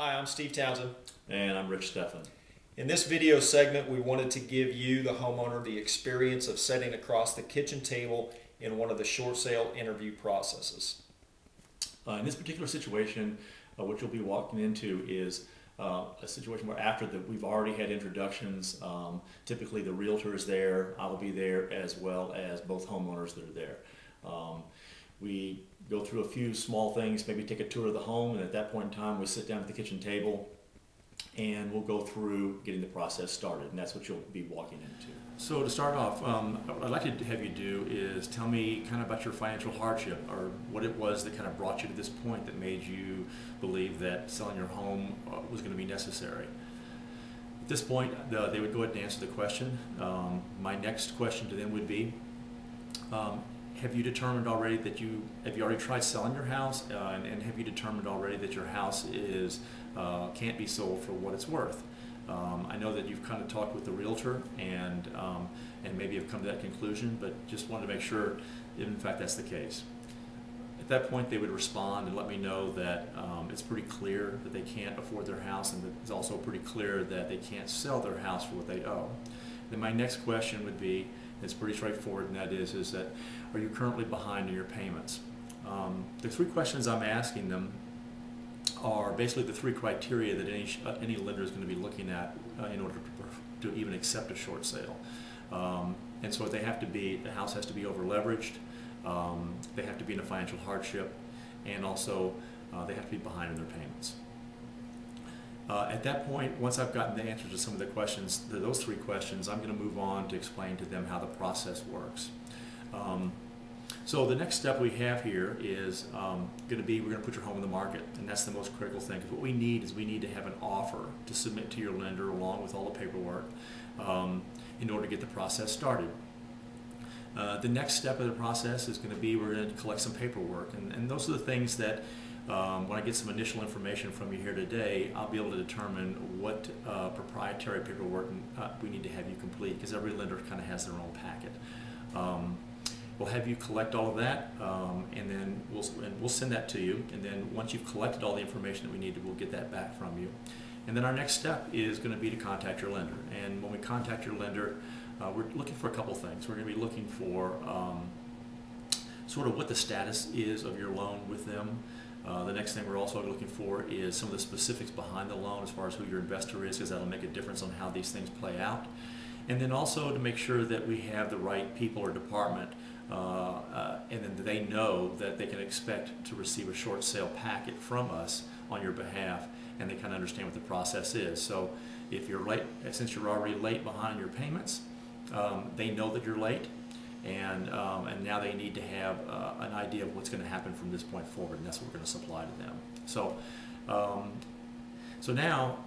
Hi, I'm Steve Townsend. And I'm Rich Steffen. In this video segment, we wanted to give you, the homeowner, the experience of sitting across the kitchen table in one of the short sale interview processes. In this particular situation, what you'll be walking into is a situation where we've already had introductions, typically the realtor is there, I will be there, as well as both homeowners that are there. We go through a few small things, maybe take a tour of the home, and at that point in time we sit down at the kitchen table and we'll go through getting the process started, and that's what you'll be walking into. So to start off, what I'd like to have you do is tell me kind of about your financial hardship, or what it was that kind of brought you to this point that made you believe that selling your home was going to be necessary. At this point, they would go ahead and answer the question. My next question to them would be, have you determined already that have you already tried selling your house, and have you determined already that your house can't be sold for what it's worth? I know that you've kind of talked with the realtor and maybe have come to that conclusion, but just wanted to make sure if in fact that's the case. At that point, they would respond and let me know that it's pretty clear that they can't afford their house, and it's also pretty clear that they can't sell their house for what they owe. Then my next question would be, it's pretty straightforward, and that is that, are you currently behind in your payments? The three questions I'm asking them are basically the three criteria that any lender is going to be looking at in order to even accept a short sale. And so they have to be, the house has to be over leveraged, they have to be in a financial hardship, and also they have to be behind in their payments. At that point, once I've gotten the answers to some of the questions, those three questions, I'm going to move on to explain to them how the process works. So the next step we have here is going to be, we're going to put your home on the market, and that's the most critical thing. Because what we need is we need to have an offer to submit to your lender along with all the paperwork in order to get the process started. The next step of the process is going to be, we're going to collect some paperwork, and those are the things that when I get some initial information from you here today, I'll be able to determine what proprietary paperwork we need to have you complete, because every lender kind of has their own packet. We'll have you collect all of that, and then we'll send that to you, and then once you've collected all the information that we need, we'll get that back from you. And then our next step is going to be to contact your lender. And when we contact your lender, we're looking for a couple things. We're going to be looking for sort of what the status is of your loan with them. The next thing we're also looking for is some of the specifics behind the loan as far as who your investor is, because that'll make a difference on how these things play out. And then also to make sure that we have the right people or department, and then they know that they can expect to receive a short sale packet from us on your behalf, and they kind of understand what the process is. So if you're late, since you're already late behind your payments, they know that you're late. And now they need to have an idea of what's going to happen from this point forward, and that's what we're going to supply to them. So, so now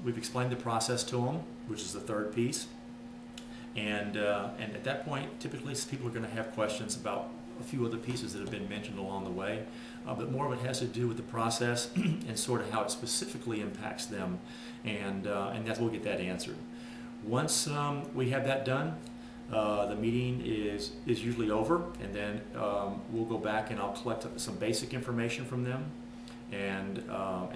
we've explained the process to them, which is the third piece. And at that point, typically people are going to have questions about a few other pieces that have been mentioned along the way, but more of it has to do with the process and sort of how it specifically impacts them, and that's we'll get that answered. Once we have that done, the meeting is usually over, and then we'll go back and I'll collect some basic information from them, and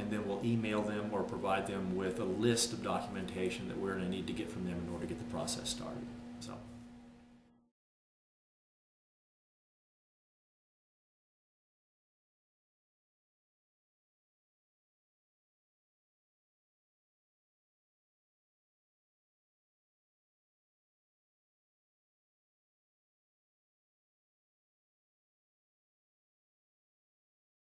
then we'll email them or provide them with a list of documentation that we're going to need to get from them in order to get the process started.